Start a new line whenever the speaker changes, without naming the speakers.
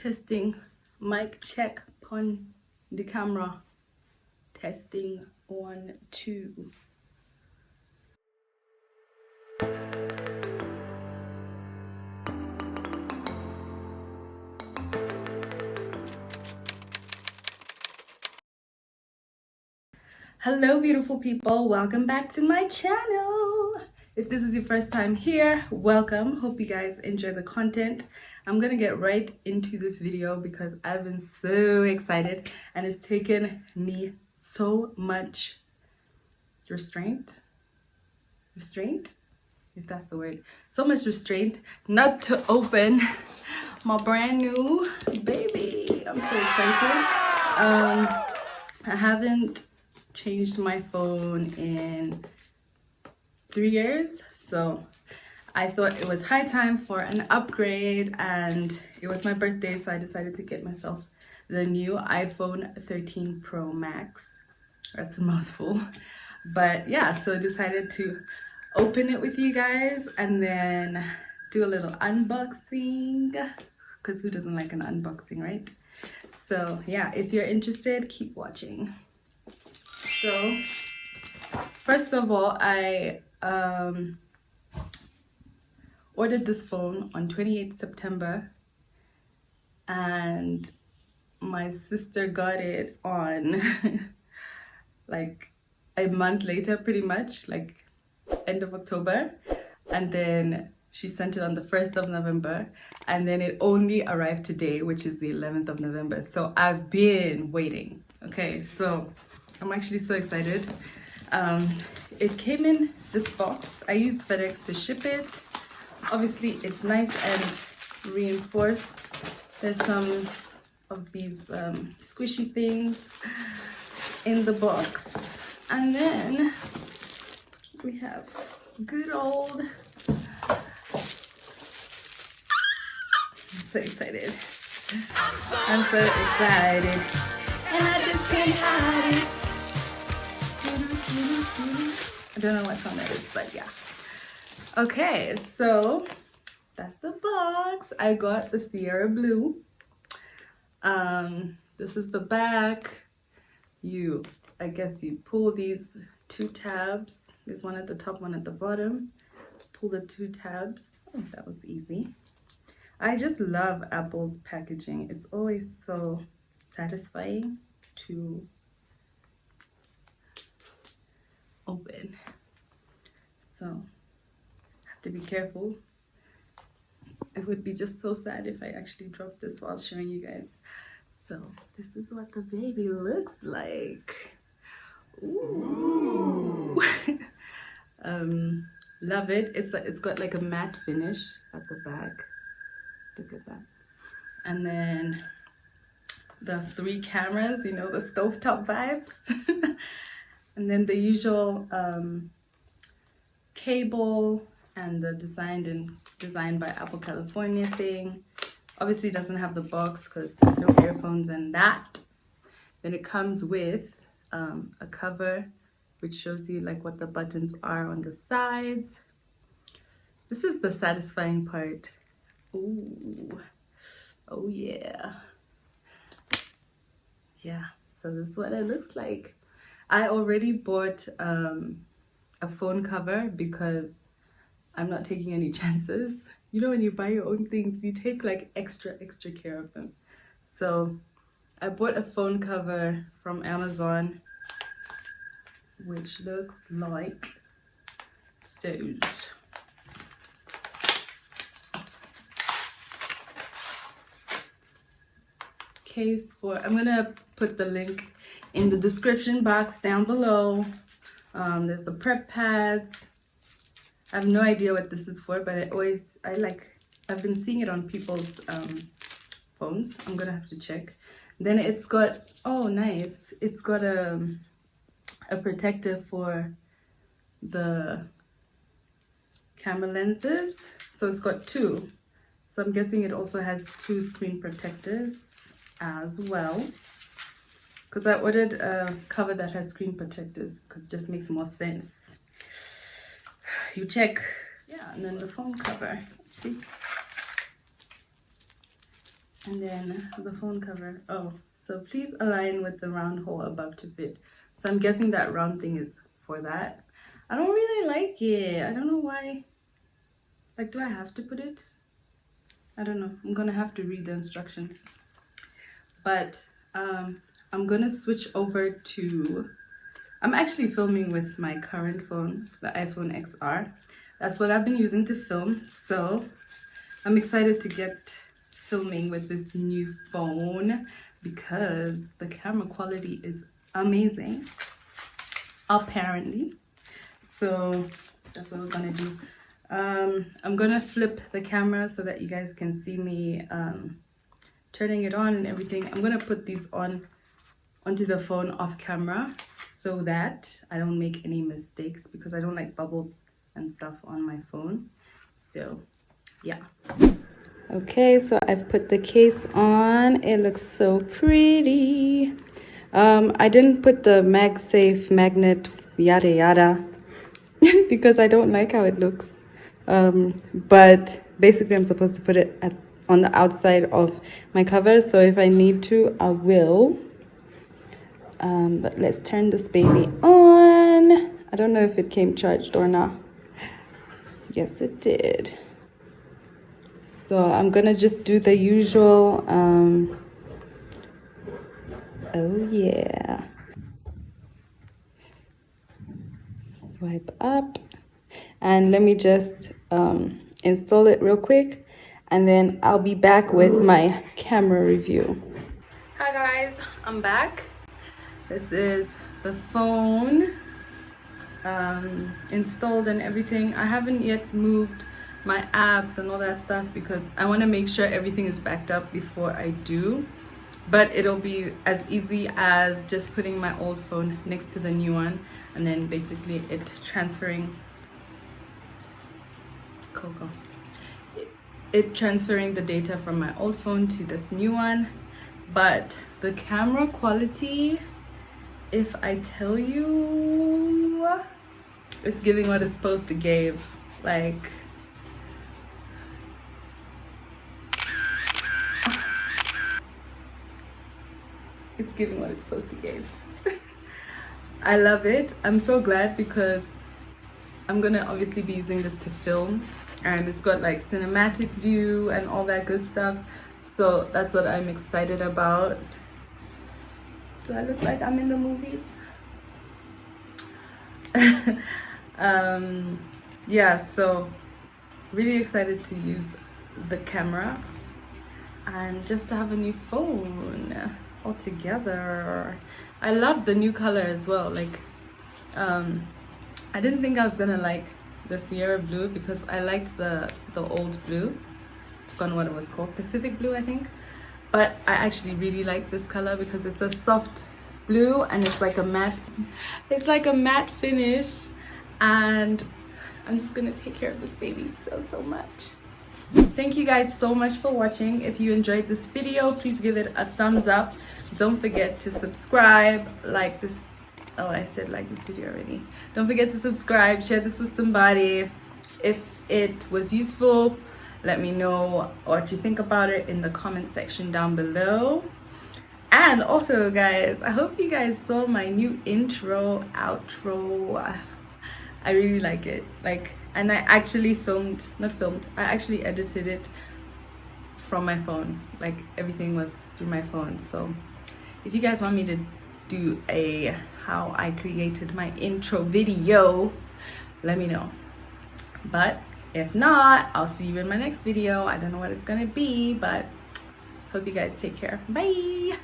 Testing, mic check on the camera. Testing 1 2. Hello beautiful people, welcome back to my channel. If this is your first time here, welcome. Hope you guys enjoy the content. I'm gonna get right into this video because I've been so excited and it's taken me so much restraint, if that's the word, so much restraint not to open my brand new baby. I'm so excited. I haven't changed my phone in 3 years, so I thought it was high time for an upgrade, and it was my birthday, so I decided to get myself the new iPhone 13 Pro Max. That's a mouthful, but yeah, so decided to open it with you guys and then do a little unboxing, because who doesn't like an unboxing, right? So yeah, if you're interested, keep watching. So first of all, I ordered this phone on 28th September and my sister got it on like a month later, pretty much, like end of October, and then she sent it on the 1st of November, and then it only arrived today, which is the 11th of November. So I've been waiting. Okay, so I'm actually so excited. It came in this box. I used FedEx to ship it. Obviously it's nice and reinforced. There's some of these squishy things in the box, and then we have good old, I'm so excited. I'm so excited and I just can't hide it. I don't know what song that is, but yeah. Okay, so that's the box. I got the Sierra Blue. This is the back. I guess you pull these 2 tabs. There's one at the top, one at the bottom. Pull the 2 tabs. Oh, that was easy. I just love Apple's packaging. It's always so satisfying to open. So I have to be careful. It would be just so sad if I actually dropped this while showing you guys. So this is what the baby looks like. Ooh. Love it. It's got like a matte finish at the back. Look at that. And then the 3 cameras, you know, the stovetop vibes. And then the usual cable and the designed by Apple California thing. Obviously it doesn't have the box because no earphones and that. Then it comes with a cover which shows you like what the buttons are on the sides. This is the satisfying part. Ooh, oh yeah. Yeah, so this is what it looks like. I already bought a phone cover because I'm not taking any chances. You know, when you buy your own things, you take like extra care of them. So I bought a phone cover from Amazon, which looks like so. Case for, I'm gonna put the link in the description box down below. There's the prep pads. I have no idea what this is for, but I've been seeing it on people's phones. I'm gonna have to check. Then it's got, oh nice, it's got a protector for the camera lenses. So it's got 2. So I'm guessing it also has 2 screen protectors as well. Because I ordered a cover that has screen protectors because it just makes more sense. You check. Yeah, and then the phone cover. See? And then the phone cover. Oh, so please align with the round hole above to fit. So I'm guessing that round thing is for that. I don't really like it. I don't know why. Like, do I have to put it? I don't know. I'm gonna have to read the instructions. But I'm gonna switch over to, I'm actually filming with my current phone, the iPhone XR. That's what I've been using to film. So I'm excited to get filming with this new phone because the camera quality is amazing, apparently. So that's what we're gonna do. I'm gonna flip the camera so that you guys can see me turning it on and everything. I'm gonna put these onto the phone off camera so that I don't make any mistakes, because I don't like bubbles and stuff on my phone. So yeah. Okay, so I've put the case on. It looks so pretty. I didn't put the MagSafe magnet yada yada because I don't like how it looks. But basically I'm supposed to put it on the outside of my cover, so if I need to, I will. But let's turn this baby on. I don't know if it came charged or not. Yes, it did. So I'm gonna just do the usual, oh yeah. Swipe up. And let me just install it real quick, and then I'll be back with my camera review. Hi guys, I'm back. This is the phone installed and everything. I haven't yet moved my apps and all that stuff because I want to make sure everything is backed up before I do, but it'll be as easy as just putting my old phone next to the new one and then basically it transferring transferring the data from my old phone to this new one. But the camera quality, if I tell you, it's giving what it's supposed to give. Like, it's giving what it's supposed to give. I love it. I'm so glad because I'm gonna obviously be using this to film, and it's got like cinematic view and all that good stuff. So that's what I'm excited about. Do I look like I'm in the movies? Yeah, so really excited to use the camera and just to have a new phone altogether. I love the new color as well. Like, I didn't think I was gonna like the Sierra blue because I liked the old blue. I've forgotten what it was called, Pacific blue I think. But I actually really like this color because it's a soft blue and it's like a matte, finish, and I'm just gonna take care of this baby so much. Thank you guys so much for watching. If you enjoyed this video, please give it a thumbs up. Don't forget to subscribe, like this. Oh, I said like this video already. Don't forget to subscribe, share this with somebody. If it was useful, let me know what you think about it in the comment section down below. And also guys, I hope you guys saw my new intro, outro. I really like it. Like, and I actually I actually edited it from my phone. Like, everything was through my phone. So if you guys want me to do a how I created my intro video, let me know. But if not, I'll see you in my next video. I don't know what it's gonna be, but hope you guys take care. Bye.